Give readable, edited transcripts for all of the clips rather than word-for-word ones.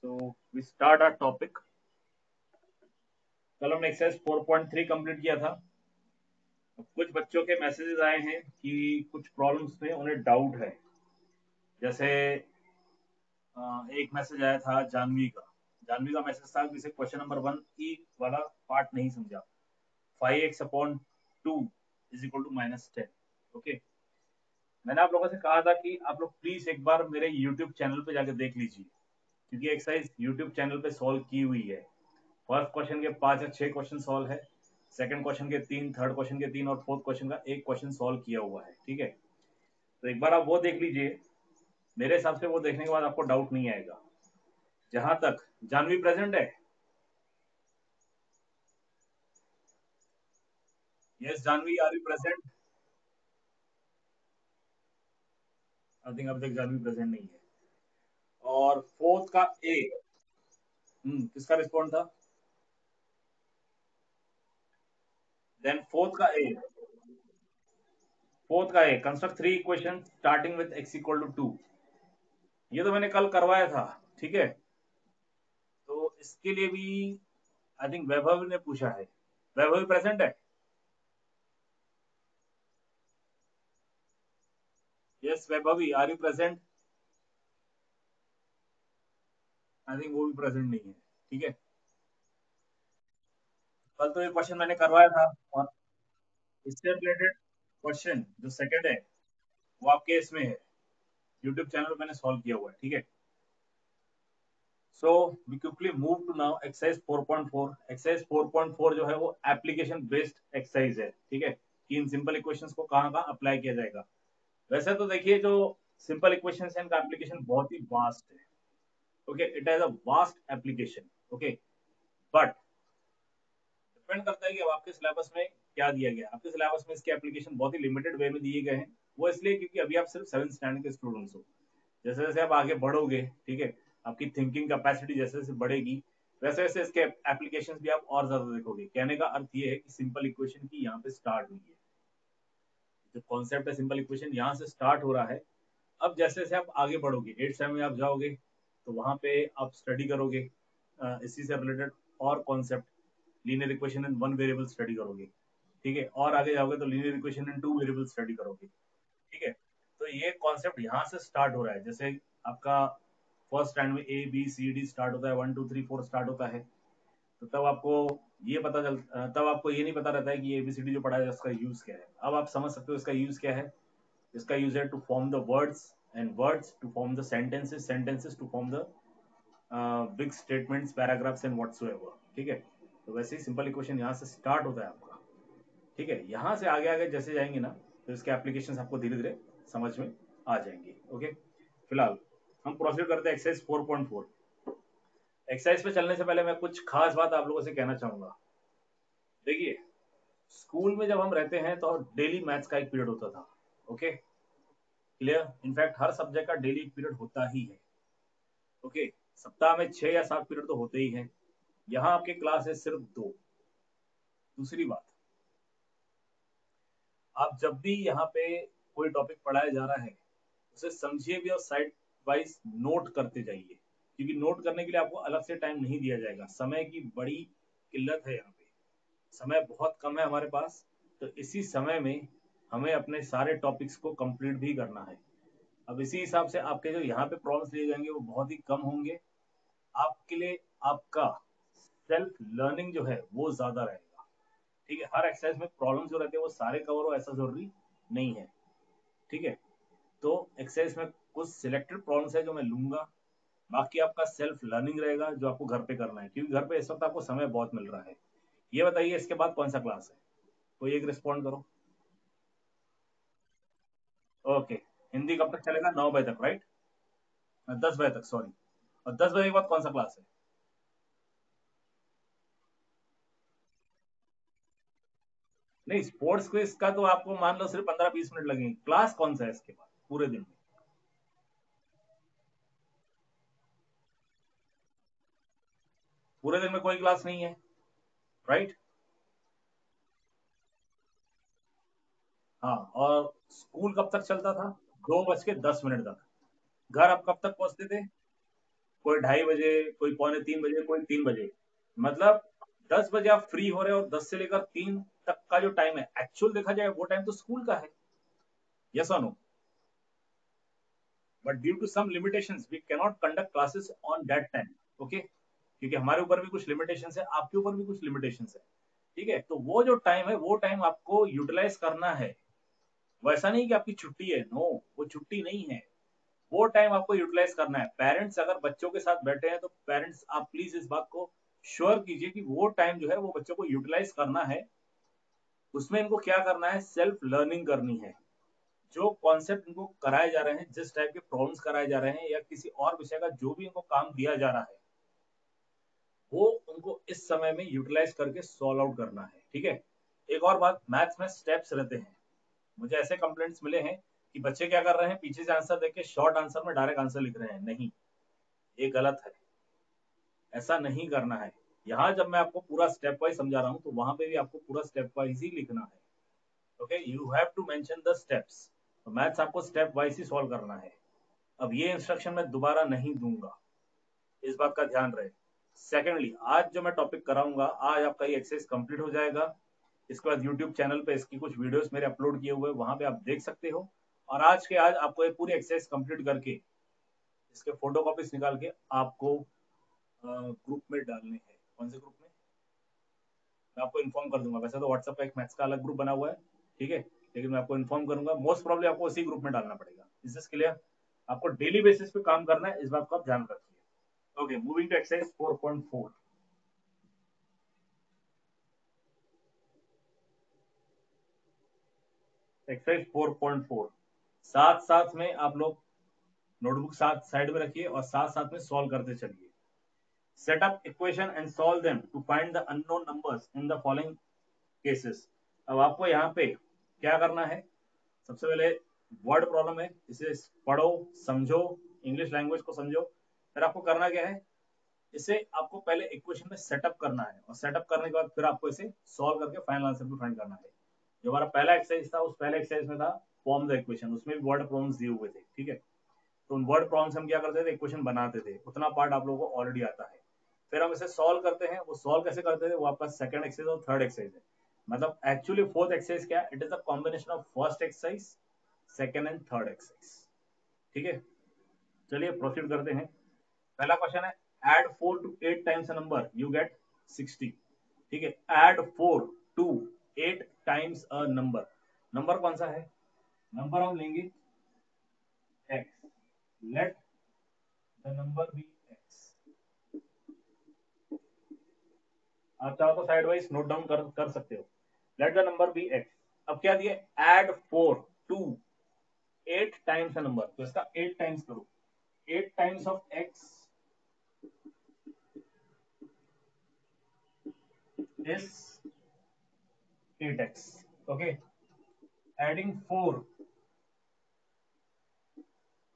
So we start our topic. कल हमने exercise 4.3 complete किया था। अब कुछ बच्चों के मैसेजेस आए हैं कि कुछ प्रॉब्लम्स में उन्हें डाउट है। जैसे एक मैसेज आया था जानवी का मैसेज था, जिसे क्वेश्चन नंबर 1 ई वाला पार्ट नहीं समझा। 5x/2 is equal to -10। Okay, मैंने आप लोगों से कहा था कि आप लोग प्लीज एक बार मेरे यूट्यूब चैनल पे जाकर देख लीजिए, क्योंकि एक्सरसाइज यूट्यूब चैनल पे सॉल्व की हुई है। फर्स्ट क्वेश्चन के 5 या 6 क्वेश्चन सॉल्व है, सेकंड क्वेश्चन के 3, थर्ड क्वेश्चन के 3 और फोर्थ क्वेश्चन का एक क्वेश्चन सॉल्व किया हुआ है। ठीक है, तो एक बार आप वो देख लीजिए। मेरे हिसाब से वो देखने के बाद आपको डाउट नहीं आएगा। जहां तक जानवी प्रेजेंट है, yes Janvi, are you present? I think अब तक जानवी प्रेजेंट नहीं है। और फोर्थ का ए, किसका रिस्पॉन्ड था? देन फोर्थ का a construct 3 equation starting with x equal to 2। ये तो मैंने कल करवाया था। ठीक है, तो इसके लिए भी आई थिंक वैभव ने पूछा है। वैभव प्रेजेंट है? Yes Vaibhavi, are you present? I think वो भी प्रेजेंट नहीं है। ठीक है, कल तो ये क्वेश्चन मैंने करवाया था, और इससे रिलेटेड क्वेश्चन जो सेकंड है वो आपके इसमें है, यूट्यूब चैनल पे मैंने सॉल्व किया हुआ है। ठीक है, so we quickly move to now exercise 4.4। Exercise 4.4 जो है वो एप्लीकेशन बेस्ड एक्सरसाइज है। ठीक है, कि इन सिंपल इक्वेशंस को कहाँ कहाँ अप्लाई किया जाएगा। वैसे तो देखिए, जो सिंपल इक्वेशंस है इनका एप्लीकेशन बहुत ही वास्ट है। Okay, it has a vast application. Okay, but depend करता है कि अब आपके सिलेबस में क्या दिया गया है। आपके सिलेबस में इसके एप्लीकेशन बहुत ही लिमिटेड वे में दिए गए हैं। वो इसलिए क्योंकि अभी आप सिर्फ 7th स्टैंडर्ड के स्टूडेंट्स हो। जैसे जैसे आप आगे बढ़ोगे, ठीक है, आपकी थिंकिंग कैपेसिटी जैसे जैसे बढ़ेगी, वैसे वैसे इसके एप्लीकेशंस भी आप और ज्यादा देखोगे। कहने का अर्थ ये है कि सिंपल इक्वेशन की यहाँ पे स्टार्ट हुई है। जो कॉन्सेप्ट है सिंपल इक्वेशन यहाँ से स्टार्ट हो रहा है। अब जैसे जैसे आप आगे बढ़ोगे, 8th में आप जाओगे, तो वहां पे आप स्टडी करोगे इसी से रिलेटेड और concept. Linear equation in one variable study करोगे। ठीक है, और आगे जाओगे तो linear equation in two variable study करोगे। ठीक है, तो ये कॉन्सेप्ट यहाँ से स्टार्ट हो रहा है। जैसे आपका फर्स्ट स्टैंड में A B C D start होता है, 1 2 3 4 स्टार्ट होता है। तो तब आपको तब आपको ये नहीं पता रहता है कि ये एबीसीडी जो पढ़ा है उसका यूज क्या है। अब आप समझ सकते हो इसका यूज क्या है। इसका यूज है to form the words, and words to form the sentences, sentences to form the big statements, paragraphs and whatsoever. ठीक है, तो वैसे ही सिंपल इक्वेशन यहाँ से स्टार्ट होता है आपका। ठीक है, यहाँ से आगे आगे जैसे जाएंगे ना, तो इसके एप्लीकेशन आपको धीरे धीरे समझ में आ जाएंगे। ओके, फिलहाल हम प्रोसीड करते हैं एक्सरसाइज 4.4। एक्सरसाइज पे चलने से पहले मैं कुछ खास बात आप लोगों से कहना चाहूंगा। देखिए, स्कूल में जब हम रहते हैं तो डेली मैथ्स का एक पीरियड होता था। Okay, clear? इनफैक्ट हर सब्जेक्ट का डेली पीरियड होता ही है। ओके, सप्ताह में 6 या 7 पीरियड तो होते ही हैं। यहाँ आपके क्लास है सिर्फ 2। दूसरी बात, आप जब भी यहाँ पे कोई टॉपिक पढ़ाया जा रहा है, उसे समझिए भी और साइड वाइज नोट करते जाइए, क्योंकि नोट करने के लिए आपको अलग से टाइम नहीं दिया जाएगा। समय की बड़ी किल्लत है यहाँ पे, समय बहुत कम है हमारे पास। तो इसी समय में हमें अपने सारे टॉपिक्स को कंप्लीट भी करना है। अब इसी हिसाब से आपके जो यहाँ पे प्रॉब्लम्स लिए जाएंगे वो बहुत ही कम होंगे। आपके लिए आपका सेल्फ लर्निंग जो है वो ज्यादा रहेगा। ठीक है, हर एक्सरसाइज में प्रॉब्लम जो रहते हैं वो सारे कवर हो ऐसा जरूरी नहीं है। ठीक है, तो एक्सरसाइज में कुछ सिलेक्टेड प्रॉब्लम्स है जो मैं लूंगा। बाकी आपका सेल्फ लर्निंग रहेगा जो आपको घर पे करना है, क्योंकि घर पे इस वक्त आपको समय बहुत मिल रहा है। ये बताइए इसके बाद कौन सा क्लास है? कोई एक रिस्पॉन्ड करो। ओके, हिंदी कब तक चलेगा? 9 बजे तक, राइट? 10 बजे तक, सॉरी। और 10 बजे के बाद कौन सा क्लास है? नहीं, स्पोर्ट्स क्विज का तो आपको मान लो सिर्फ 15-20 मिनट लगेंगे। क्लास कौन सा है इसके बाद पूरे दिन में? पूरे दिन में कोई क्लास नहीं है, राइट? हाँ, और स्कूल कब तक चलता था? 2:10 तक। घर आप कब तक पहुंचते थे? कोई 2:30 बजे, कोई 2:45 बजे, कोई 3 बजे। मतलब 10 बजे आप फ्री हो रहे हो और 10 से लेकर 3 तक का जो टाइम है एक्चुअल देखा जाए वो टाइम तो स्कूल का है। यस और no? But due to some limitations we can not conduct classes on that time. Okay, क्योंकि हमारे ऊपर भी कुछ लिमिटेशंस है, आपके ऊपर भी कुछ लिमिटेशंस है। ठीक है, तो वो जो टाइम है वो टाइम आपको यूटिलाइज करना है। वैसा नहीं कि आपकी छुट्टी है, नो, वो छुट्टी नहीं है। वो टाइम आपको यूटिलाइज करना है। पेरेंट्स अगर बच्चों के साथ बैठे हैं तो पेरेंट्स आप प्लीज इस बात को श्योर कीजिए कि वो टाइम जो है वो बच्चों को यूटिलाइज करना है। उसमें इनको क्या करना है, सेल्फ लर्निंग करनी है। जो कॉन्सेप्ट इनको कराए जा रहे हैं, जिस टाइप के प्रॉब्लम्स कराए जा रहे हैं, या किसी और विषय का जो भी इनको काम दिया जा रहा है, वो उनको इस समय में यूटिलाइज करके सॉल्व आउट करना है। ठीक है, एक और बात, मैथ्स में स्टेप्स रहते हैं। मुझे ऐसे कंप्लेंट्स मिले हैं कि बच्चे क्या कर रहे हैं, पीछे से आंसर देके शॉर्ट आंसर में डायरेक्ट आंसर लिख रहे हैं। नहीं, ये गलत है, ऐसा नहीं करना है। यहाँ जब मैं आपको पूरा स्टेप वाइज समझा रहा हूँ तो वहां पे भी आपको पूरा स्टेप वाइज ही लिखना है। Okay, you have to mention the steps. तो मैथ्स आपको स्टेप वाइज ही सॉल्व करना है। अब ये इंस्ट्रक्शन मैं दोबारा नहीं दूंगा, इस बात का ध्यान रहे। सेकेंडली, आज जो मैं टॉपिक कराऊंगा, आज आपका ये एक्सरसाइज कंप्लीट हो जाएगा। इसके बाद यूट्यूब चैनल पे इसकी कुछ वीडियोस मेरे अपलोड किए हुए, वहां पे आप देख सकते हो। और आज के आज आपको ये पूरी एक्सरसाइज कंप्लीट करके इसके फोटो कॉपीज निकाल के आपको ग्रुप में डालने हैं। कौन से ग्रुप में, मैं आपको इन्फॉर्म कर दूंगा। वैसे तो व्हाट्सएप का एक मैथ्स का अलग ग्रुप बना हुआ है, ठीक है, लेकिन मैं आपको इन्फॉर्म करूंगा। मोस्ट प्रॉब्लली आपको उसी ग्रुप में डालना पड़ेगा। Is this clear? आपको डेली बेसिस पे काम करना है, इस बात को आप ध्यान रखिए। Okay, moving to exercise 4.4। Exercise 4.4, साथ साथ में आप लोग नोटबुक साथ साइड में रखिए और साथ साथ में सॉल्व करते चलिए। Set up equation and solve them to find the unknown numbers in the following cases. अब आपको यहाँ पे क्या करना है, सबसे पहले वर्ड प्रॉब्लम है, इसे पढ़ो, समझो, इंग्लिश लैंग्वेज को समझो। फिर आपको करना क्या है, इसे आपको पहले इक्वेशन में सेटअप करना है, और सेटअप करने के बाद फिर आपको इसे सॉल्व करके फाइनल आंसर भी फाइंड करना है। जो हमारा पहला एक्सरसाइज था, उस पहले एक्सरसाइज में था फॉर्म द इक्वेशन, उसमें भी वर्ड प्रॉब्लम्स दिए हुए थे। ठीक है, तो उन वर्ड प्रॉब्लम्स हम क्या करते थे, इक्वेशन बनाते थे, उतना पार्ट आप लोगों को ऑलरेडी आता है। फिर हम इसे सॉल्व करते हैं। वो सॉल्व कैसे करते थे, वो आपका सेकंड एक्सरसाइज और थर्ड एक्सरसाइज है। मतलब एक्चुअली फोर्थ एक्सरसाइज क्या है, it is a combination of first exercise, second and third exercise. ठीक है, चलिए प्रोसीड करते हैं। पहला क्वेश्चन है, add 4 to 8 times a number you get 60। ठीक है, add 4 to 8 times a number. Number कौन सा है, नंबर हम लेंगे x, let the number be x। आप चाहो तो साइड वाइज नोट डाउन कर सकते हो। Let the number be x। अब क्या दिए, add 4 to 8 times a number, तो इसका 8 टाइम्स करो। 8 times of x is 8x। okay, adding 4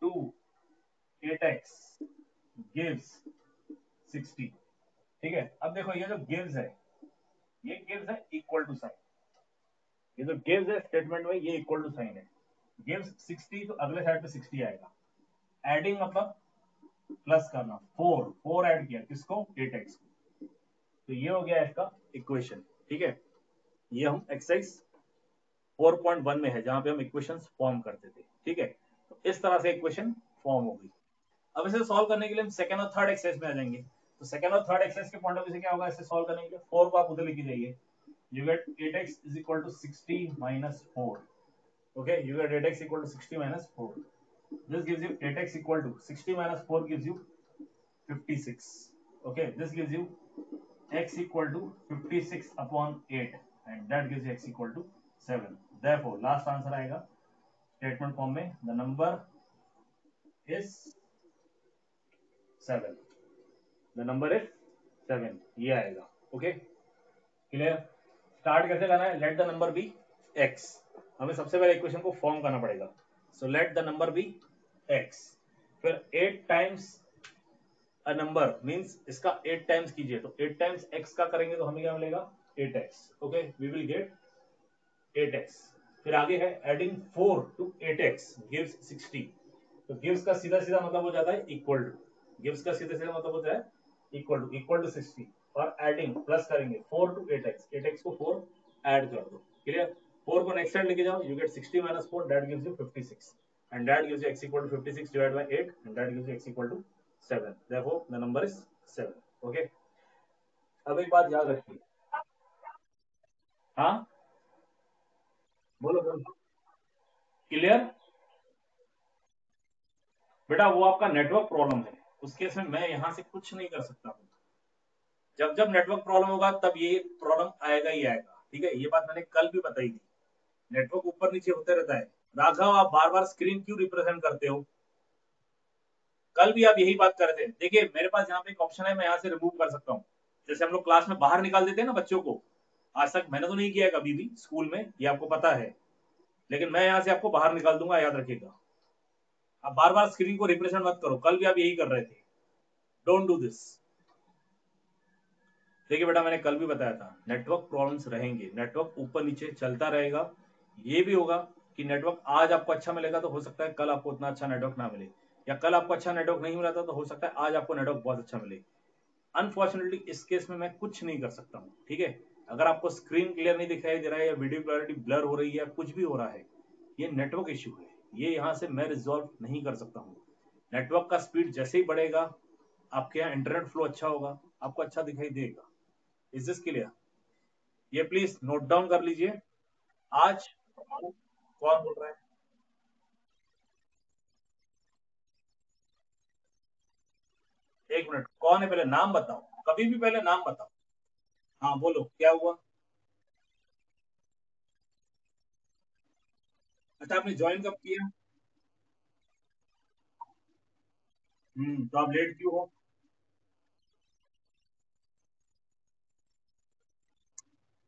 to 8x gives 60। ठीक है, अब देखो ये जो गिव्स है, ये गिव्स है इक्वल टू साइन। ये जो गिव्स है स्टेटमेंट में, ये इक्वल टू साइन है। गिव्स 60 तो अगले साइड पे 60 आएगा। एडिंग मतलब प्लस करना, 4 ऐड किया किसको, 8x को। तो ये हो गया इसका इक्वेशन। ठीक है, ये हम एक्सरसाइज 4.1 में है, जहां पे हम इक्वेशंस फॉर्म करते थे। ठीक है, तो इस तरह से इक्वेशन फॉर्म हो गई। अब इसे सॉल्व करने के लिए हम सेकंड और थर्ड एक्सरसाइज में आ जाएंगे। तो सेकंड और थर्ड एक्सरसाइज के पॉइंट ऑफ व्यू से क्या होगा, इसे सॉल्व करने के लिए 4 को आप उधर लेके जाइए। You get 8x is equal to 60 minus 4. Okay, you get 8x equal to 60 minus 4. This gives you 8x equal to 60 minus 4 gives you 56. Okay, this gives you x equal to 56 upon 8, and that gives you x equal to 7. Therefore, last answer आएगा statement form में, the number is 7. The number is 7, ये आएगा। Okay, clear? Start कैसे करना है, let the number be x। हमें सबसे पहले इक्वेशन को फॉर्म करना पड़ेगा। So let the number be x। फिर 8 टाइम्स अ नंबर मींस इसका 8 टाइम्स कीजिए, तो 8 टाइम्स x का करेंगे तो हमें क्या मिलेगा, 8x। Okay, we will get 8x। फिर आगे है एडिंग 4 to 8x गिव्स 60। तो गिव्स का सीधा सीधा मतलब हो जाता है इक्वल टू। गिव्स का सीधे सीधे मतलब होता है इक्वल टू 60 और एडिंग प्लस करेंगे 4 टू 8x, 8x को 4 ऐड कर दो, क्लियर। 4 को नेक्स्ट साइड लेके जाओ, you get 60 minus 4, that gives you 56 and that gives you x equal to 56 divided by 8 and that gives you x equal to 7, therefore the number is 7। okay, अब एक बात याद रखिए। हाँ, बोलो बोलो, क्लियर। बेटा वो आपका नेटवर्क प्रॉब्लम है, उस केस में मैं यहाँ से कुछ नहीं कर सकता हूँ। जब जब नेटवर्क प्रॉब्लम होगा तब ये प्रॉब्लम आएगा ही आएगा, ठीक है, ये बात मैंने कल भी बताई थी। नेटवर्क ऊपर नीचे होते रहता है। राघव आप बार बार स्क्रीन क्यों रिप्रेजेंट करते हो? कल भी आप यही बात कर रहे थे। देखिए मेरे पास यहाँ पे एक ऑप्शन है, मैं यहाँ से रिमूव कर सकता हूँ। जैसे हम लोग क्लास में बाहर निकाल देते हैं ना बच्चों को, आज तक मैंने तो नहीं किया है कभी भी स्कूल में, ये आपको पता है, लेकिन मैं यहाँ से आपको बाहर निकाल दूंगा, याद रखिएगा। आप बार बार स्क्रीन को रिप्रेजेंट मत करो, कल भी आप यही कर रहे थे। Don't do this. देखिए बेटा मैंने कल भी बताया था, नेटवर्क प्रॉब्लम्स रहेंगे, नेटवर्क ऊपर नीचे चलता रहेगा। ये भी होगा कि नेटवर्क आज आपको अच्छा मिलेगा तो हो सकता है कल आपको उतना अच्छा नेटवर्क ना मिले, या कल आपको अच्छा नेटवर्क नहीं मिला था तो हो सकता है आज आपको नेटवर्क बहुत अच्छा मिले। अनफॉर्चुनेटली इस केस में मैं कुछ नहीं कर सकता हूँ, ठीक है। अगर आपको स्क्रीन क्लियर नहीं दिखाई दे रहा है या वीडियो क्लैरिटी ब्लर हो रही है या कुछ भी हो रहा है, ये नेटवर्क इश्यू है, ये यहाँ से मैं रिजॉल्व नहीं कर सकता हूँ। नेटवर्क का स्पीड जैसे ही बढ़ेगा, आपके यहाँ इंटरनेट फ्लो अच्छा होगा, आपको अच्छा दिखाई देगा। Is this clear? ये प्लीज नोट डाउन कर लीजिए। आज कौन बोल रहा है? एक मिनट, कौन है, पहले नाम बताओ, कभी भी पहले नाम बताओ। हाँ बोलो क्या हुआ। अच्छा आपने ज्वाइन कब किया? तो आप लेट क्यों हो?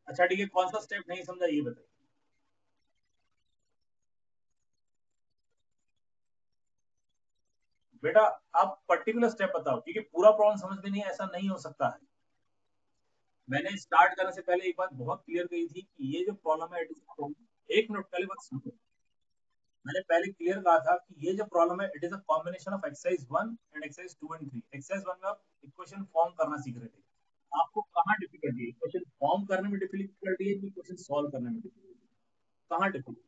अच्छा ठीक है, कौन सा स्टेप नहीं समझा ये बताइए। बेटा आप पर्टिकुलर स्टेप बताओ, क्योंकि पूरा प्रॉब्लम समझ में नहीं, ऐसा नहीं हो सकता है। मैंने स्टार्ट करने से पहले एक बात बहुत क्लियर कही थी कि ये जो प्रॉब्लम है, एक मिनट पहले बात सुनो। मैंने पहले क्लियर कहा था कि ये जो प्रॉब्लम है, it is a combination of exercise 1 and exercise 2 and 3। Exercise 1 में आप इक्वेशन फॉर्म करना सीख रहे थे। आपको कहाँ डिफिकल्टी है, इक्वेशन फॉर्म करने में डिफिकल्टी है कि इक्वेशन सॉल्व करने में डिफिकल्टी है? कहाँ डिफिकल्टी?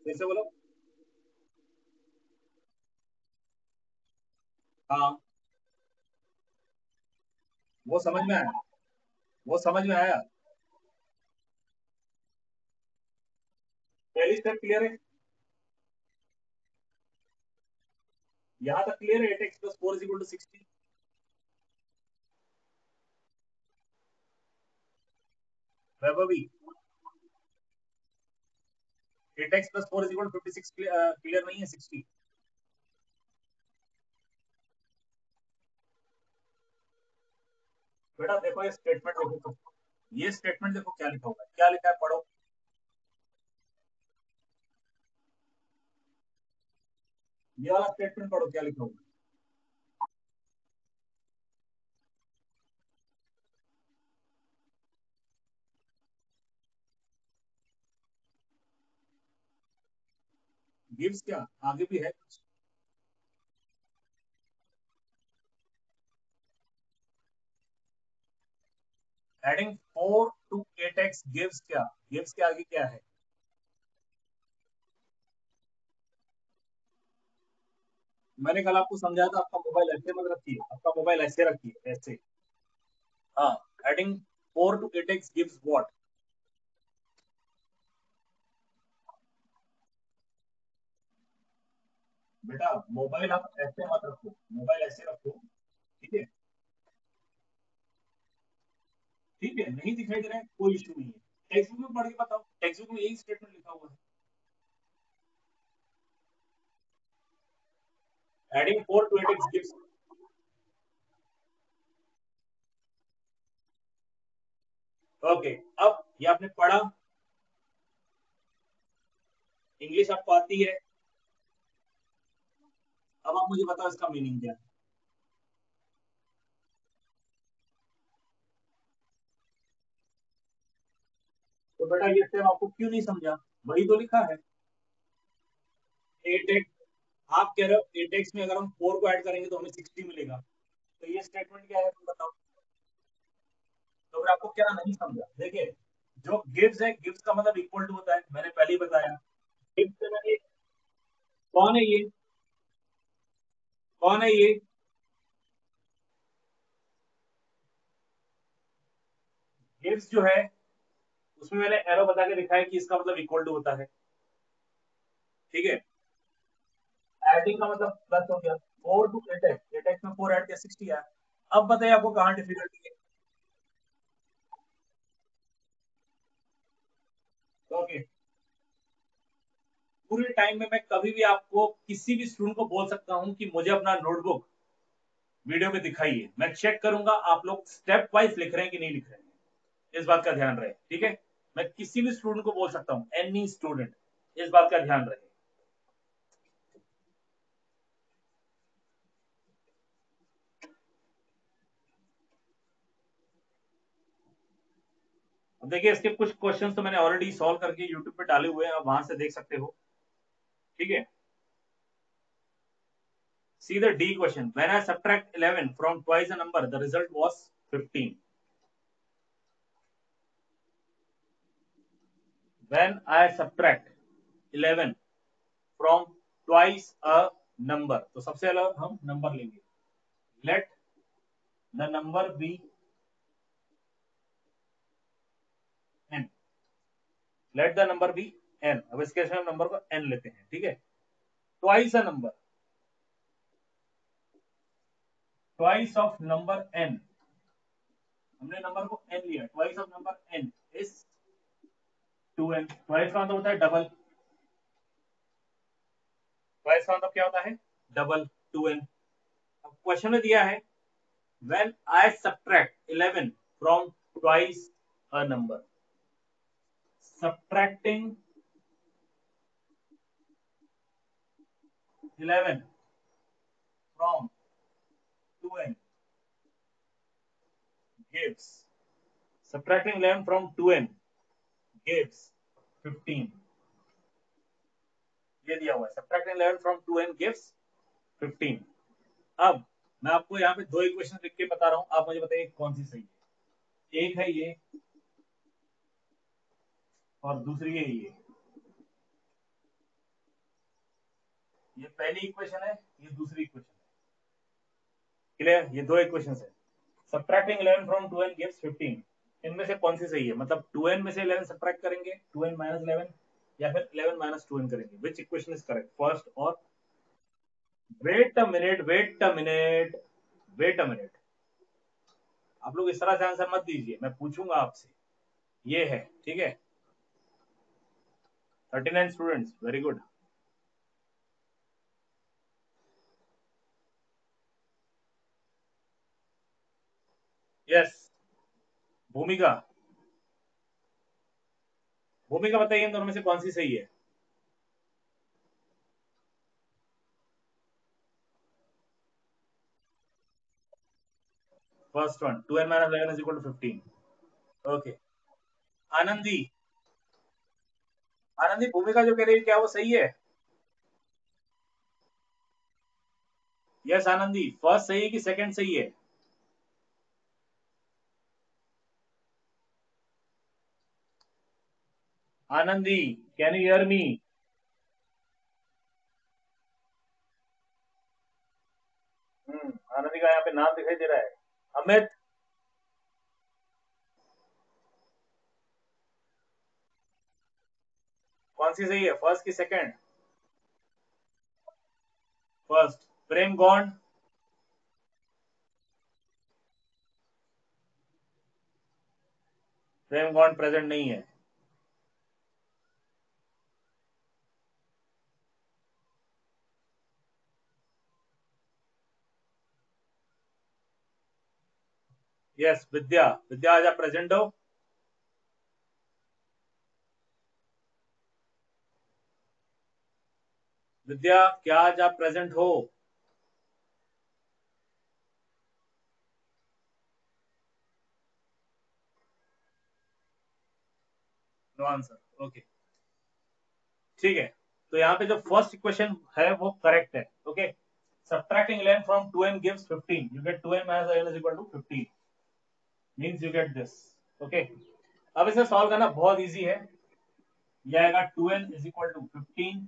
जैसे बोलो। हाँ, वो समझ में आया, वो समझ में आया। पहली स्टेप क्लियर है, यहाँ तक क्लियर है। 8x plus 4 is equal to 60। Vaibhavi, 8x plus 4 is equal to 56 clear नहीं है 60? बेटा देखो ये स्टेटमेंट देखो तो, ये स्टेटमेंट देखो क्या लिखा हुआ है, क्या लिखा है पढ़ो। ये वाला स्टेटमेंट पढ़ो क्या लिखा हुआ है। गिव्स क्या आगे भी है कुछ? एडिंग 4 टू 8x गिव्स क्या? गिव्स के आगे क्या है? मैंने कल आपको समझाया था, आपका मोबाइल ऐसे मत रखिए, आपका मोबाइल ऐसे रखिए, ऐसे। हाँ, adding 4 to 8x gives what? बेटा मोबाइल आप ऐसे मत रखो, मोबाइल ऐसे रखो, ठीक है। ठीक है, नहीं दिखाई दे रहा है कोई इशू नहीं है, टेक्स्ट बुक में पढ़ के बताओ, टेक्स्ट बुक में यही स्टेटमेंट लिखा हुआ है। Adding 4 to 8x gives. Okay, अब ये आपने पढ़ा, इंग्लिश आपको आती है, अब आप मुझे बताओ इसका मीनिंग क्या है। तो बेटा ये स्टेप आपको क्यों नहीं समझा? वही तो लिखा है। एट एक्स, आप कह रहे हो एट एक्स में अगर हम 4 को ऐड करेंगे तो हमें 60 मिलेगा, तो ये स्टेटमेंट क्या है तुम बताओ। तो फिर आपको क्या नहीं समझा, देखिए जो गिव्स है, गिव्स का मतलब इक्वल टू होता है, मैंने पहले ही बताया। गिव्स से मैंने, कौन है ये, कौन है ये, गिव्स जो है उसमें मैंने एरो बता के दिखाया कि इसका मतलब इक्वल टू होता है, ठीक है। एडिंग का मतलब प्लस हो गया, 4 टू 8x, 8x में 4 ऐड किया 60 आया। अब बताइए आपको कहाँ डिफिकल्टी है। ओके, पूरे टाइम में मैं कभी भी आपको किसी भी स्टूडेंट को बोल सकता हूँ कि मुझे अपना नोटबुक वीडियो में दिखाइए, मैं चेक करूंगा आप लोग स्टेप वाइज लिख रहे हैं कि नहीं लिख रहे हैं, इस बात का ध्यान रहे, ठीक है। मैं किसी भी स्टूडेंट को बोल सकता हूँ, एनी स्टूडेंट, इस बात का ध्यान रहे। अब देखिए इसके कुछ क्वेश्चंस तो मैंने ऑलरेडी सॉल्व करके यूट्यूब पे डाले हुए हैं, आप वहां से देख सकते हो, ठीक है। See the D question. When I subtract 11 from twice a number, the result was 15. When I subtract 11 from twice a number, तो सबसे अलग हम नंबर लेंगे। Let the number be n. Let the number be n. अब इस case में हम number को n लेते हैं, ठीक है। Twice a number, twice of number n, हमने नंबर को n लिया, twice of number n is 2n। twice का मतलब होता है डबल, twice का मतलब क्या होता है, डबल, 2n। अब क्वेश्चन में दिया है when I subtract 11 from twice a number, subtracting 11 from 2n gives, subtracting 11 from 2n gives 15, ये दिया हुआ है, subtracting 11 from 2n gives 15। अब मैं आपको यहाँ पे दो इक्वेशन लिख के बता रहा हूँ, आप मुझे बताइए कौन सी सही है। एक है ये और दूसरी है ये पहली इक्वेशन है, ये दूसरी इक्वेशन है, क्लियर, ये दो इक्वेशन है। सब्ट्रैक्टिंग 11 फ्रॉम 2n गिव्स 15, इनमें से कौन सी सही है, मतलब 2n में से 11 सब्ट्रैक्ट करेंगे, 2n माइनस 11, या फिर 11 माइनस 2n करेंगे, which equation is correct, first और, wait a minute, wait a minute, wait a minute, आप लोग इस तरह से आंसर मत दीजिए, मैं पूछूंगा आपसे। ये है, ठीक है, 39 स्टूडेंट्स, वेरी गुड। यस, भूमिका, भूमिका बताइए इन दोनों में से कौन सी सही है। First one, 2n minus 11 is equal to 15। Okay, Anandi, Anandi Bhumika जो कह रही है क्या वो सही है। यस आनंदी, फर्स्ट सही है कि सेकंड सही है। Anandi, can you hear me. Anandi का यहाँ पे नाम दिखाई दे रहा है, अमित, कौन सी सही है, फर्स्ट की सेकंड। फर्स्ट, प्रेम गौंड, प्रेम गौंड प्रेजेंट नहीं है। यस विद्या, विद्या आज आप प्रेजेंट हो। विद्या क्या आज आप प्रेजेंट हो। No answer, okay. ठीक है, तो यहाँ पे जो फर्स्ट इक्वेशन है वो करेक्ट है। Okay, subtracting 11 from 2n gives 15, you get 2n minus n is equal to 15, means you get this। Okay, अब इसे सॉल्व करना बहुत इजी है। ये आएगा 2n is equal to 15,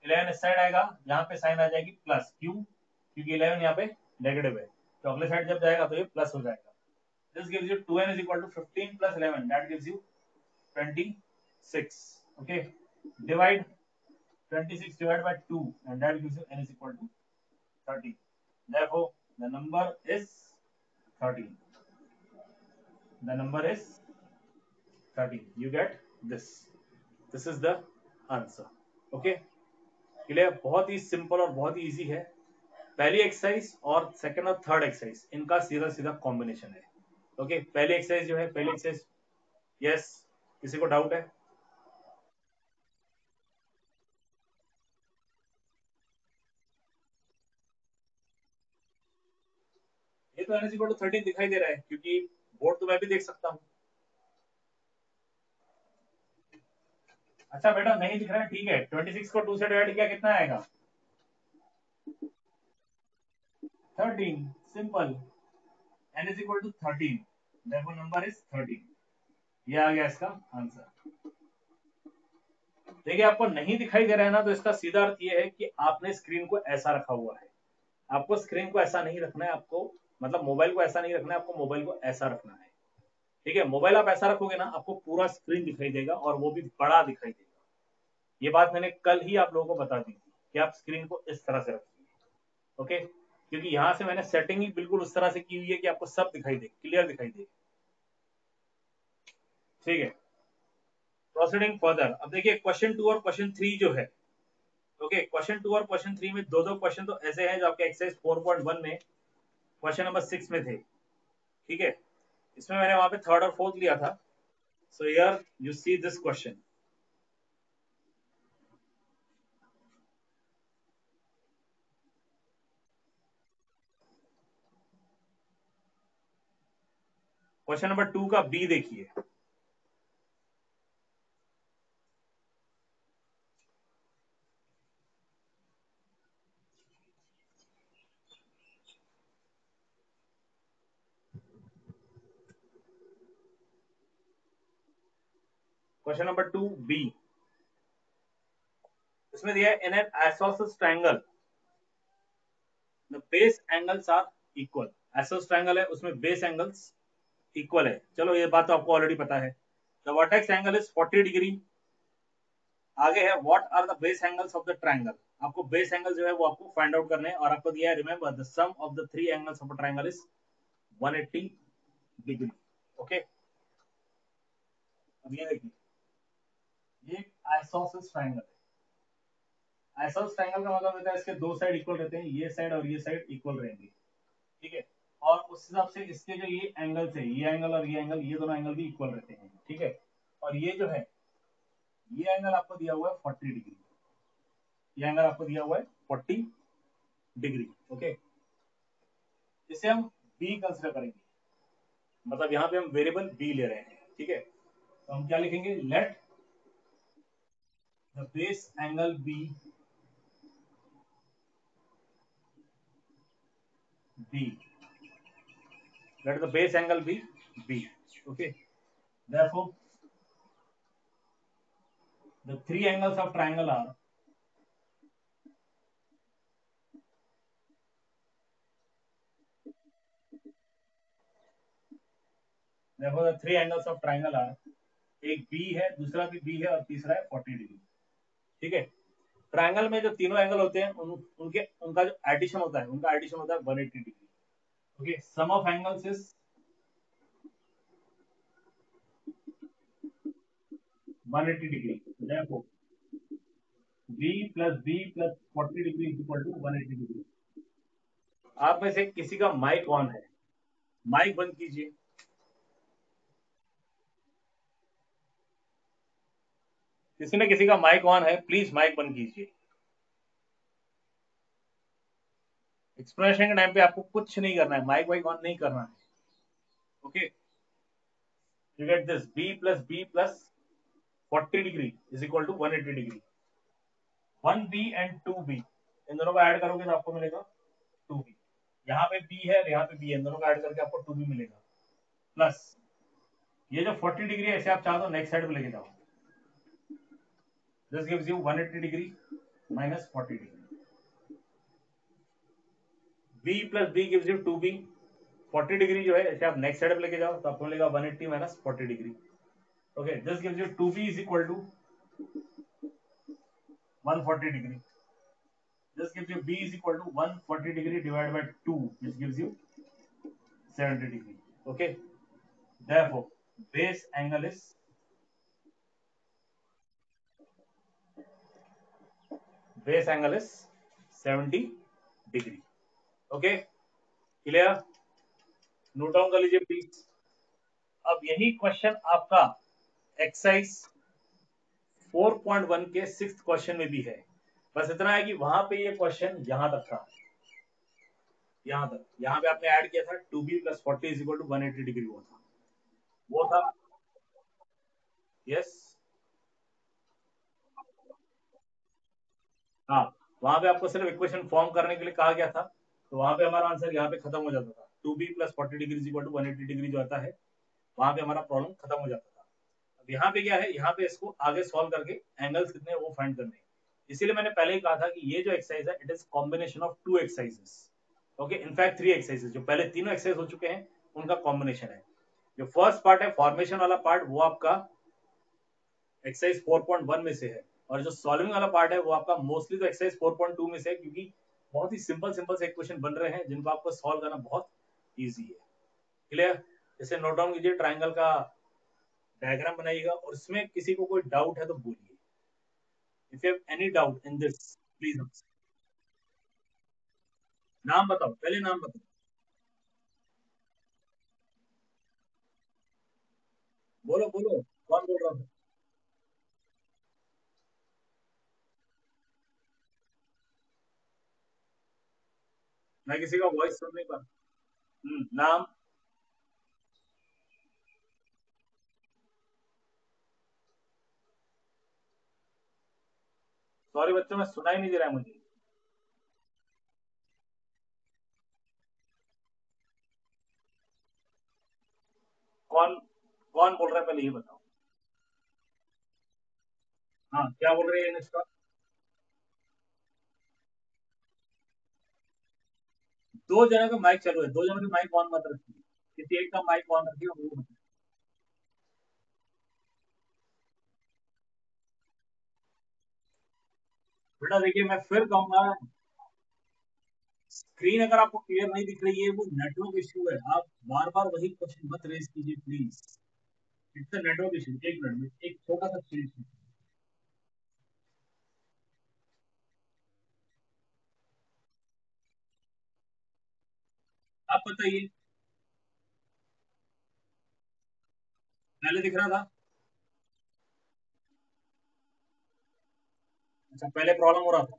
11 इस साइड आएगा, यहाँ पे साइन आ जाएगी प्लस, क्यों? क्योंकि 11 यहाँ पे नेगेटिव है, तो अगले साइड जब जाएगा तो ये प्लस हो जाएगा। This gives you 2n is equal to 15 plus 11, that gives you 26। okay, divide 26 divided by 2 and that gives you n is equal to 30, therefore the number is 13, the number is 13, you get this is the answer। okay, clear? बहुत ही simple और बहुत ही easy है। पहली exercise और second और third exercise इनका सीधा सीधा कॉम्बिनेशन है। ओके, पहली एक्सरसाइज जो है, पहली एक्सरसाइज, यस, किसी को डाउट है? ये तो एन इज इक्वल टू 13 दिखाई दे रहा है, क्योंकि बोर्ड तो मैं भी देख सकता हूँ। अच्छा बेटा, नहीं दिख रहा है, ठीक है, 26 को 2 से डिवाइड किया, कितना आएगा? 13, simple, n is equal to 13, therefore number is 13। ये आ गया इसका आंसर। देखिए, आपको नहीं दिखाई दे रहा है ना, तो इसका सीधा अर्थ ये है कि आपने स्क्रीन को ऐसा रखा हुआ है। आपको स्क्रीन को ऐसा नहीं रखना है, आपको मतलब मोबाइल को ऐसा नहीं रखना है, आपको मोबाइल को ऐसा रखना है। ठीक है, मोबाइल आप ऐसा रखोगे ना, आपको पूरा स्क्रीन दिखाई देगा और वो भी बड़ा दिखाई देगा। ये बात मैंने कल ही आप लोगों को बता दी थी कि आप स्क्रीन को इस तरह से रखिए। ओके, क्योंकि यहां से मैंने सेटिंग ही बिल्कुल उस तरह से की हुई है कि आपको सब दिखाई दे, क्लियर दिखाई दे। ठीक है, प्रोसीडिंग फर्दर, अब देखिए क्वेश्चन 2 और क्वेश्चन 3 जो है, ओके, क्वेश्चन 2 और क्वेश्चन 3 में दो दो क्वेश्चन तो ऐसे हैं जो आपके एक्सरसाइज 4.1 में क्वेश्चन नंबर 6 में थे। ठीक है, इसमें मैंने वहां पे थर्ड और फोर्थ लिया था। So here you see this question. Question number 2 का बी देखिए। क्वेश्चन नंबर 2 बी, इसमें दिया है in an isosceles triangle the base angles are equal. Isosceles triangle है, उसमें बेस एंगल्स इक्वल है। चलो ये बात तो आपको ऑलरेडी पता है। The vertex angle is 40 degree. आगे है what are the base angles of the triangle. आपको बेस एंगल जो है वो आपको फाइंड आउट करने हैं, और आपको दिया है, remember the sum of the three angles of a triangle is 180 degree. Okay, अब ये देखिए, ये आइसोसेलेस ट्रायंगल है। आइसोसेलेस ट्रायंगल का मतलब होता है इसके दो साइड इक्वल रहते हैं, ये साइड और ये साइड इक्वल रहेंगे। ठीक है, और उस हिसाब से इसके जो ये एंगल्स है, ये एंगल और ये एंगल, ये दोनों एंगल भी इक्वल रहते हैं। ठीक है, और ये जो है, ये एंगल आपको दिया हुआ है 40 डिग्री, ये एंगल आपको दिया हुआ है 40 डिग्री। ओके, इसे हम बी कंसिडर करेंगे, मतलब यहाँ पे हम वेरिएबल बी ले रहे हैं। ठीक है, तो हम क्या लिखेंगे, let the base angle be B, let the base angle be B. Okay. Therefore, the three angles of triangle are therefore the three angles of triangle are, एक B है, दूसरा भी B है और तीसरा है 40 डिग्री। ठीक है, ट्रायंगल में जो तीनों एंगल होते हैं उनका जो एडिशन होता है, उनका एडिशन होता है 180 degree. Okay, sum of angles is 180 degree. Therefore, B plus B plus 40 degree is equal to 180 degree. आप में से किसी का माइक ऑन है, माइक बंद कीजिए। किसी ने किसी का माइक ऑन है, प्लीज माइक बंद कीजिए। एक्सप्लेनेशन के टाइम पे आपको कुछ नहीं करना है, माइक वाइक ऑन नहीं करना है। Okay, you get this, b plus b plus 40 degree is equal to 180 degree. 1b and 2b, इन दोनों को ऐड करोगे तो आपको मिलेगा 2b। यहाँ पे b है, यहाँ पे b है, इन दोनों को ऐड करके आपको 2b मिलेगा। प्लस ये जो 40 डिग्री है, ऐसे आप चाहो तो नेक्स्ट साइड पे लेके जाओ। This gives you 180 degree minus 40 degree. b plus b gives you 2b। 40 degree जो है ऐसे आप नेक्स्ट साइड पे लेके जाओ तो आपको मिलेगा 180 minus 40 degree. Okay, this gives you 2b is equal to 140 degree. This gives you b is equal to 140 degree divided by 2, which gives you 70 degree. Okay. Therefore, base angle is 70 degree. Okay. Clear? Note down कर लीजिए please. अब यही question आपका exercise 4.1 के 6th question में भी है। बस इतना है कि वहां पे ये क्वेश्चन यहां तक था, यहां तक, यहां पे आपने ऐड किया था 2b plus 40 is equal to 180 degree, वो था यस। हाँ, वहां पे आपको सिर्फ इक्वेशन फॉर्म करने के लिए कहा गया था, तो वहां पे हमारा आंसर यहाँ पे खत्म हो जाता था। 2b plus 40 degree equal to 180 degree जो आता है, वहां पे हमारा प्रॉब्लम खत्म हो जाता था। अब यहाँ पे क्या है, यहाँ पे इसको आगे सॉल्व करके एंगल्स कितने वो फाइंड करने हैं। इसीलिए मैंने पहले ही कहा था कि ये जो एक्सरसाइज है it is combination of 2 exercises. Okay, in fact 3 exercises, जो पहले तीनों एक्सरसाइज हो चुके हैं उनका कॉम्बिनेशन है। जो फर्स्ट पार्ट है फॉर्मेशन वाला पार्ट, वो आपका एक्सरसाइज 4.1 में से है, और जो सॉल्विंग वाला पार्ट है वो आपका मोस्टली तो एक्सरसाइज 4.2 में से है, क्योंकि बहुत ही सिंपल सिंपल से क्वेश्चन बन रहे हैं जिनको आपको सॉल्व करना बहुत इजी है। क्लियर? जैसे नोट डाउन कीजिए, ट्राइंगल का डायग्राम बनाइएगा और इसमें किसी को कोई डाउट है तो बोलिए। If you have any doubt in this please नाम बताओ, पहले नाम बताओ। बोलो बोलो, कौन बोल रहा था? मैं किसी का वॉइस सुन नहीं पा रहा। नाम? सॉरी बच्चों, मैं सुनाई नहीं दे रहा है मुझे। कौन कौन बोल रहा है, पहले ये बताओ। हाँ, क्या बोल रहे हैं इसका? दो जनों का माइक चालू है, दो जनों के माइक ऑन मत रखिए, किसी एक का माइक ऑन रखिए और वो बताइए। बेटा देखिए, मैं फिर कहूंगा, स्क्रीन अगर आपको क्लियर नहीं दिख रही है वो नेटवर्क इश्यू है। आप बार बार वही क्वेश्चन मत रेज कीजिए please. It's a network issue. एक मिनट में एक छोटा सा चेंज। आप बताइए, पहले दिख रहा था? अच्छा, पहले प्रॉब्लम हो रहा था,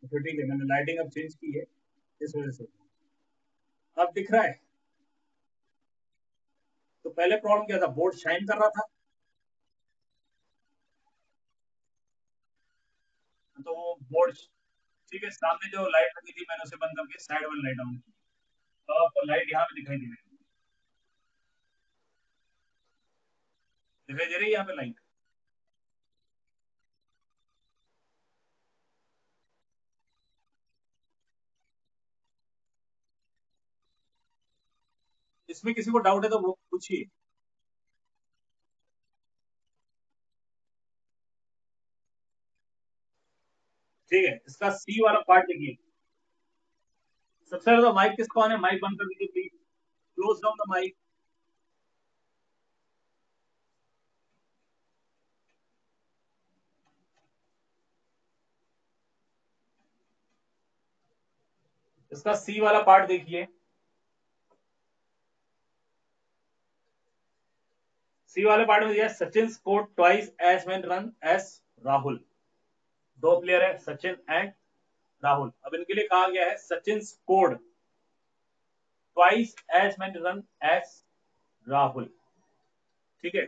तो फिर ठीक है, मैंने लाइटिंग अब चेंज की है इस वजह से। अब दिख रहा है? तो पहले प्रॉब्लम क्या था, बोर्ड शाइन कर रहा था, तो वो बोर्ड, ठीक है, सामने जो लाइट लगी थी मैंने उसे बंद करके साइड वाली लाइट ऑन की, तो आपको लाइट यहाँ पे दिखाई दे रही है, दिखाई दे रही है यहाँ पे लाइट। इसमें किसी को डाउट है तो वो पूछिए। ठीक है, इसका सी वाला पार्ट देखिए। सबसे पहले तो माइक किसका ऑन है, माइक बंद कर दीजिए please, close down the mic. इसका सी वाला पार्ट देखिए। सी वाले पार्ट में दिया Sachin score twice as many run as Rahul. दो प्लेयर है, सचिन एंड राहुल। अब इनके लिए कहा गया है Sachin scored twice as many run as Rahul. ठीक है,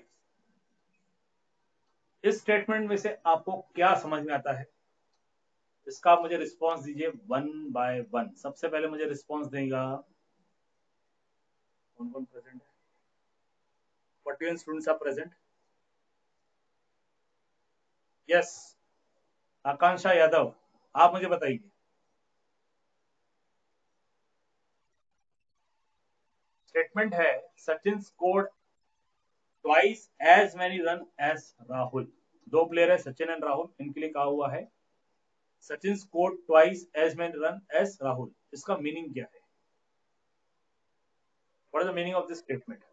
इस स्टेटमेंट में से आपको क्या समझ में आता है, इसका आप मुझे रिस्पॉन्स दीजिए वन बाय वन। सबसे पहले मुझे रिस्पॉन्स देगा, कौन कौन प्रेजेंट है, 41 students are present. Yes, Akanksha Yadav, आप मुझे बताइए। स्टेटमेंट है Sachin scored twice as many run as Rahul. दो प्लेयर है सचिन एंड राहुल, इनके लिए कहा हुआ है Sachin scored twice as many run as Rahul. इसका मीनिंग क्या है? What is the meaning of this statement?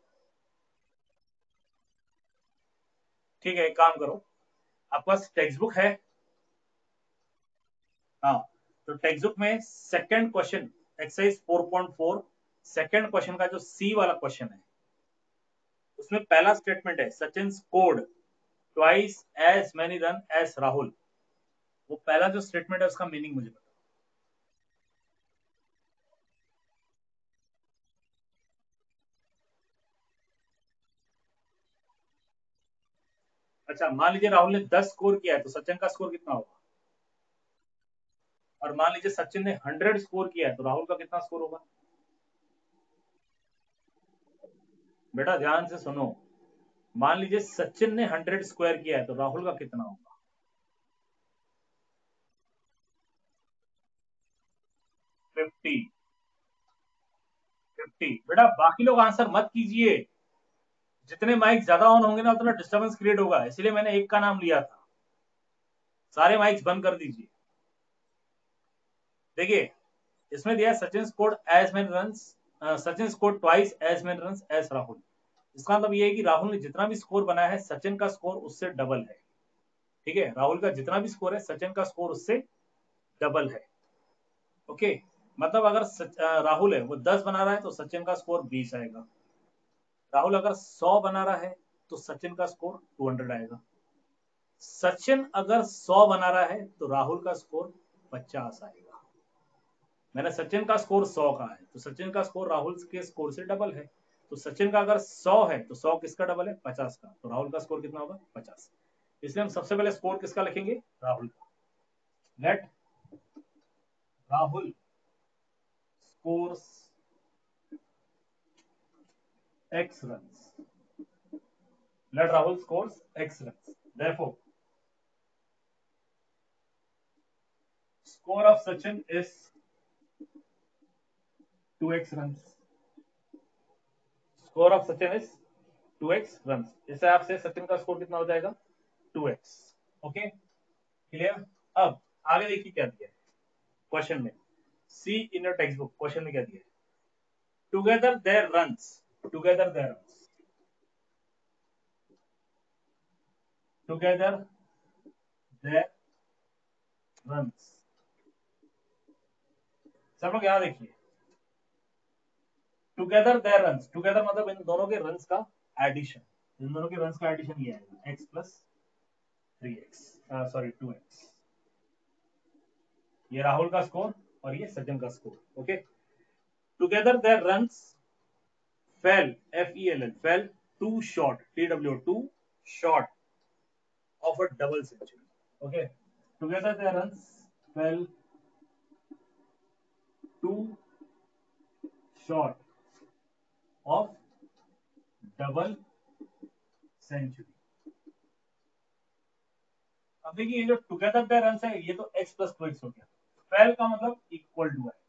ठीक है, एक काम करो, आपके पास टेक्स्ट बुक है? हाँ, तो टेक्स्ट बुक में second question exercise 4.4 second question का जो सी वाला क्वेश्चन है, उसमें पहला स्टेटमेंट है Sachin scored twice as many run as Rahul. वो पहला जो स्टेटमेंट है उसका मीनिंग मुझे बताओ। अच्छा, मान लीजिए राहुल ने 10 स्कोर किया है तो सचिन का स्कोर कितना होगा? और मान लीजिए सचिन ने 100 स्कोर किया है तो राहुल का कितना स्कोर होगा? बेटा ध्यान से सुनो, मान लीजिए सचिन ने 100 स्क्वायर किया है तो राहुल का कितना होगा? 50। 50 बेटा, बाकी लोग आंसर मत कीजिए, जितने माइक ज्यादा ऑन होंगे ना उतना डिस्टर्बेंस क्रिएट होगा, इसलिए मैंने एक का नाम लिया था। सारे माइक्स बंद कर दीजिए। देखिए, इसमें दिया Sachin scored as many run, Sachin scored twice as many run as Rahul. इसका मतलब ये है कि राहुल ने जितना भी स्कोर बनाया है सचिन का स्कोर उससे डबल है। ठीक है, राहुल का जितना भी स्कोर है सचिन का स्कोर उससे डबल है। ओके, मतलब अगर राहुल है वो 10 बना रहा है तो सचिन का स्कोर 20 आएगा। राहुल अगर 100 बना रहा है तो सचिन का स्कोर 200 आएगा। सचिन अगर 100 बना रहा है तो राहुल का स्कोर 50 आएगा। मैंने सचिन का स्कोर 100 का है तो सचिन का स्कोर राहुल के स्कोर से डबल है। तो सचिन का अगर 100 है तो 100 किसका डबल है? 50 का। तो राहुल का स्कोर कितना होगा? 50। इसलिए हम सबसे पहले स्कोर किसका लिखेंगे? राहुल का। Let Rahul scores x runs. Let Rahul scores x runs. Therefore, score of Sachin is 2x runs. Score of Sachin is 2x runs. इससे आपसे सचिन का स्कोर कितना हो जाएगा? 2x। Okay, clear? अब आगे देखिए क्या दिया है क्वेश्चन में। See in your textbook, question में क्या दिया है? Together there runs, together there runs, together there runs. सब लोग यहां देखिए, टुगेदर देयर रन्स, टुगेदर मतलब इन दोनों के रन्स का एडिशन। इन दोनों के रन्स का एडिशन ये आएगा x plus 3x, sorry 2x। ये राहुल का स्कोर और ये सचिन का score. Okay, together there runs fell, FELL, fell two short, TW, two short of a double century. Okay, together there runs fell two short of double century. अब देखिए, ये जो together there runs है ये तो x प्लस 2x हो गया। Fell का मतलब इक्वल टू है।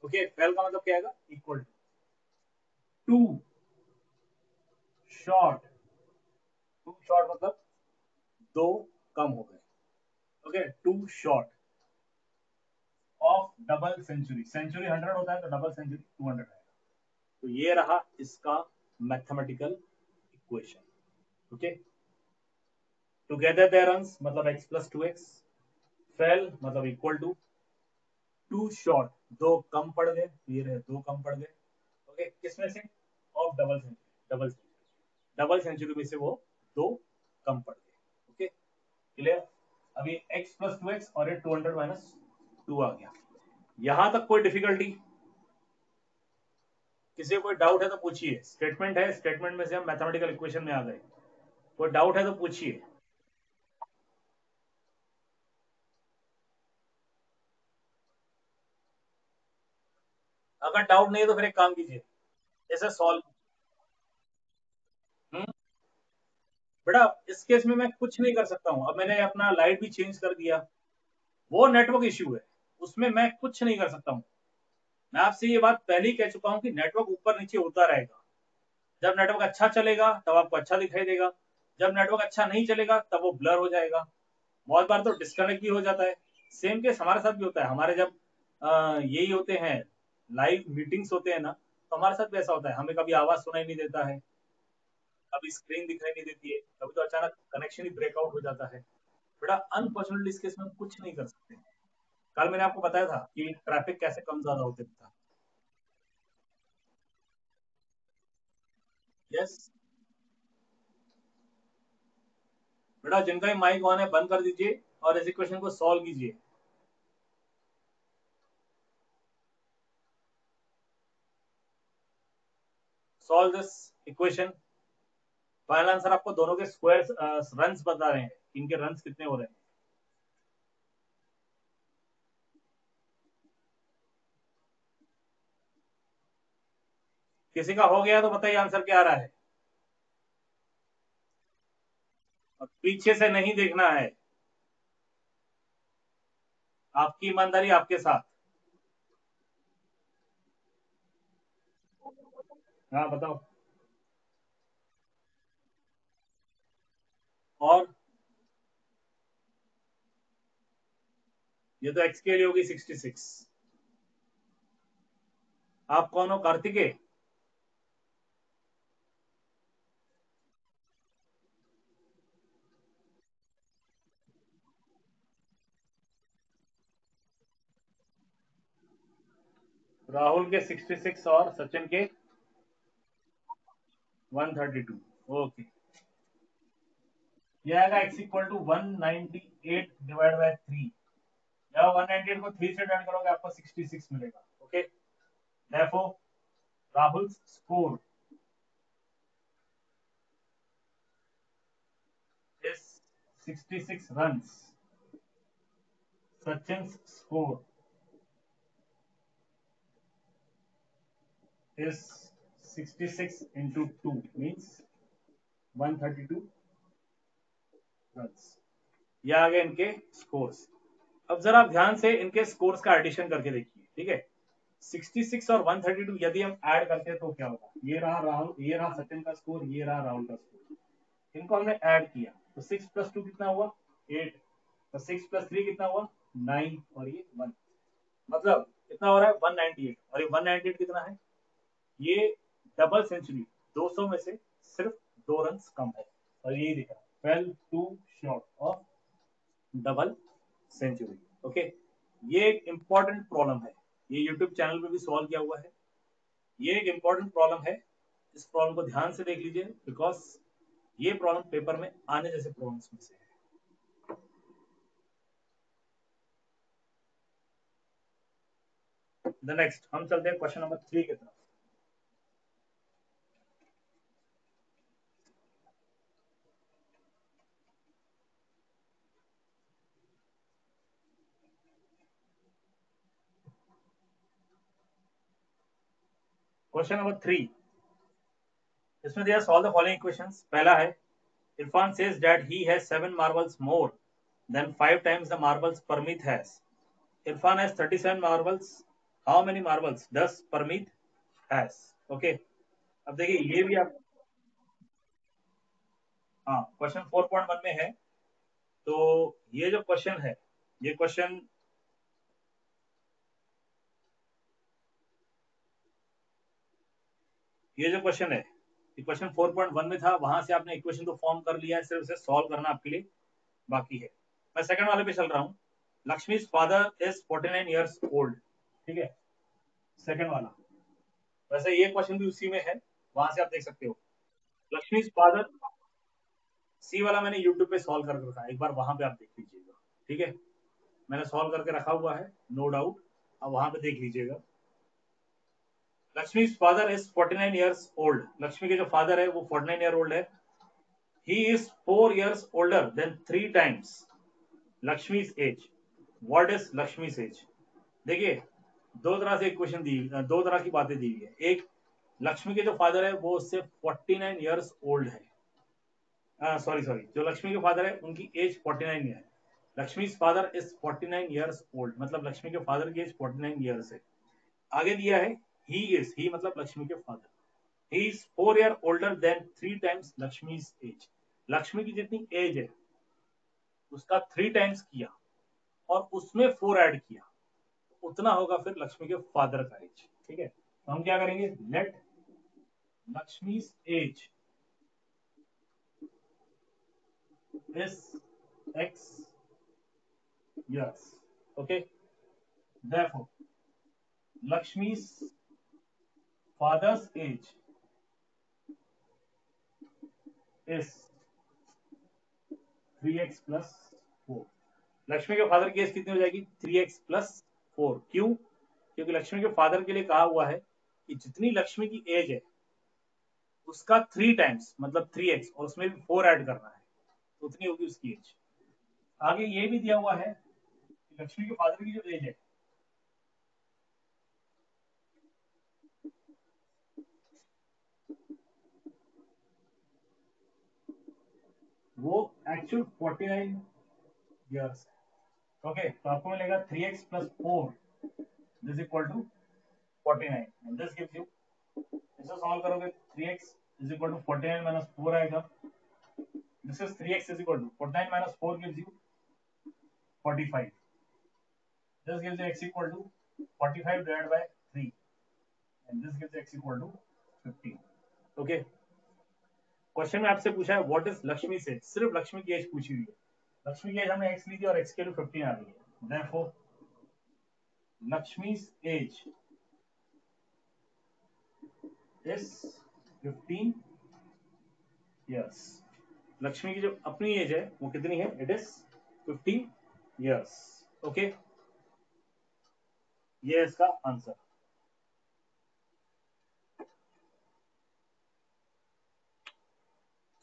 ओके, फेल का मतलब क्या आएगा? Equal to short. Two short मतलब दो कम हो गए। Okay, two short of double century. Century 100 होता है तो डबल सेंचुरी 200 आएगा। तो ये रहा इसका mathematical equation. Okay, together there runs मतलब x प्लस 2x, फेल मतलब इक्वल टू शॉर्ट, दो कम पड़ गए, ये रहे दो कम पड़ गए। ओके, किसमें से? Of double century, double century में से वो दो कम पड़ गए। Okay, clear? अभी x प्लस 2x और ये 200 माइनस 2 आ गया। यहां तक कोई डिफिकल्टी? किसी को कोई डाउट है तो पूछिए। स्टेटमेंट है, स्टेटमेंट में से हम मैथमेटिकल इक्वेशन में आ गए। कोई डाउट है तो पूछिए। अगर डाउट नहीं है तो फिर एक काम कीजिए, इसे सॉल्व। हम्म बेटा, इस केस में मैं कुछ नहीं कर सकता हूँ। अब मैंने अपना लाइट भी चेंज कर दिया, वो नेटवर्क इश्यू है, उसमें मैं कुछ नहीं कर सकता हूँ। मैं आपसे ये बात पहले ही कह चुका हूँ कि नेटवर्क ऊपर नीचे होता रहेगा। जब नेटवर्क अच्छा चलेगा तब आपको अच्छा दिखाई देगा, जब नेटवर्क अच्छा नहीं चलेगा तब वो ब्लर हो जाएगा। बहुत बार तो डिस्कनेक्ट भी हो जाता है। सेम केस हमारे साथ भी होता है। हमारे जब यही होते हैं, लाइव मीटिंग्स होते हैं ना, तो हमारे साथ भी ऐसा होता है, हमें कभी आवाज सुनाई नहीं देता है, कभी स्क्रीन दिखाई नहीं देती है, कभी तो अचानक कनेक्शन ही ब्रेकआउट हो जाता है। बेटा अनफॉर्चुनेटली इस केस में हम कुछ नहीं कर सकते। कल मैंने आपको बताया था कि ट्रैफिक कैसे कम ज्यादा होते था। यस बेटा, जिनका ही माइक ऑन है बंद कर दीजिए और इस इक्वेशन को सॉल्व कीजिए। Solve this equation. Final answer आपको दोनों के स्क्वायर रन्स बता रहे हैं, इनके रन्स कितने हो रहे हैं। किसी का हो गया तो बताइए आंसर क्या आ रहा है। और पीछे से नहीं देखना है, आपकी ईमानदारी आपके साथ। हाँ बताओ। और ये तो एक्स के लिए होगी 66। आप कौन हो, कार्तिकेय? राहुल के 66 और सचिन के 132। ओके, ये आएगा x equal to 198 divide by 3। या 198 को 3 से डिवाइड करोगे आपको 66 मिलेगा। Okay, therefore Rahul score is 66 runs. Sachin's score is 66 into 2 means 132 runs। ये आ गए इनके स्कोर्स। अब जरा आप ध्यान से इनके स्कोर्स का एडिशन करके देखिए, ठीक है। 66 और 132 यदि हम ऐड करते हैं तो क्या होगा। ये रहा राहुल, ये रहा सचिन का स्कोर, ये रहा राहुल का स्कोर। इनको हमने ऐड किया तो 6 प्लस 2 कितना हुआ, 8। तो 6 प्लस 3 कितना हुआ, 9, और ये 1। मतलब कितना हो रहा है, 198। और ये 198 कितना है, ये डबल सेंचुरी। 200 में से सिर्फ 2 रन कम है, और यही दिखा, fell two short of double century. Okay, ये एक इंपॉर्टेंट प्रॉब्लम है, ये यूट्यूब चैनल पे भी सॉल्व किया हुआ है। ये एक इंपॉर्टेंट प्रॉब्लम है, इस प्रॉब्लम को ध्यान से देख लीजिए, बिकॉज ये प्रॉब्लम पेपर में आने जैसे प्रॉब्लम्स में से है। द नेक्स्ट हम चलते हैं क्वेश्चन नंबर 3 की तरफ। क्वेश्चन नंबर 3, इसमें दिया सॉल्व द फॉलोइंग इक्वेशंस। पहला है, Irfan says that he has 7 marbles more than 5 times the marbles Parmeet has. Irfan has 37 marbles, how many marbles does Parmeet has. Okay, अब देखिए ये भी आप, हाँ क्वेश्चन 4.1 में है। तो ये जो क्वेश्चन है, ये क्वेश्चन, ये जो क्वेश्चन है, ये क्वेश्चन 4.1 में था, वहां से आपने इक्वेशन तो फॉर्म कर लिया है, सिर्फ इसे सॉल्व करना आपके लिए बाकी है। मैं सेकंड वाले पे चल रहा हूँ। Lakshmi father is 49 years old, ठीक है, सेकंड वाला। वैसे ये क्वेश्चन भी उसी में है, वहां से आप देख सकते हो। लक्ष्मी फादर, सी वाला मैंने यूट्यूब पे सॉल्व करके रखा है, एक बार वहां पे आप देख लीजिएगा, ठीक है। मैंने सॉल्व करके रखा हुआ है, नो डाउट, अब वहां पे देख लीजिएगा। Lakshmi father is 49 years old, Lakshmi के जो फादर है वो 49 ईयर ओल्ड है। He is 4 years older than 3 times Lakshmi's age. What is Lakshmi's age? देखिए, दो तरह से इक्वेशन दी, दो तरह की बातें दी हुई है। एक, लक्ष्मी के जो फादर है वो उससे 49 years ओल्ड है। सॉरी सॉरी, जो लक्ष्मी के फादर है उनकी एज 49 है। Lakshmi father is 49 years old, मतलब लक्ष्मी के फादर की एज 49 years है। आगे दिया है ही मतलब लक्ष्मी के father, he is 4 year older than 3 times Lakshmi's age. Lakshmi की जितनी एज है उसका 3 times किया और उसमें 4 ऐड किया, उतना होगा फिर लक्ष्मी के फादर का एज। ठीक है, तो हम क्या करेंगे, let Lakshmi's age is x years। Okay, therefore Lakshmi's father's age is 3x plus 4। Lakshmi के फादर की एज कितनी हो जाएगी, 3x plus 4। क्यों? क्योंकि लक्ष्मी के फादर के लिए कहा हुआ है कि जितनी लक्ष्मी की एज है उसका 3 times मतलब 3x, और उसमें भी 4 ऐड करना है, तो उतनी होगी उसकी एज। आगे ये भी दिया हुआ है कि लक्ष्मी के फादर की जो एज है वो एक्चुअल 49 years है। ओके, तो आपको मिलेगा 3x plus 4 is equal to 49, and this gives you, इसे सॉल्व करोगे 3x is equal to 49 minus 4 आएगा। This is 3x is equal to 49 minus 4 gives you 45। This gives you x equal to 45 divided by 3, and this gives you x equal to 15। Okay, question में आपसे पूछा है what is Lakshmi as, सिर्फ लक्ष्मी की as पूछी हुई है। लक्ष्मी की एज हमने x ली थी और x के लिए 15 आ गई है। Therefore लक्ष्मी's एज इज 15 years। लक्ष्मी की जो अपनी एज है वो कितनी है, इट इज 15 years। ओके, ये है इसका आंसर।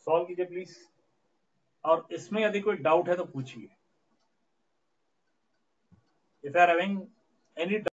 सॉल्व कीजिए प्लीज, और इसमें यदि कोई डाउट है तो पूछिए। If you are having any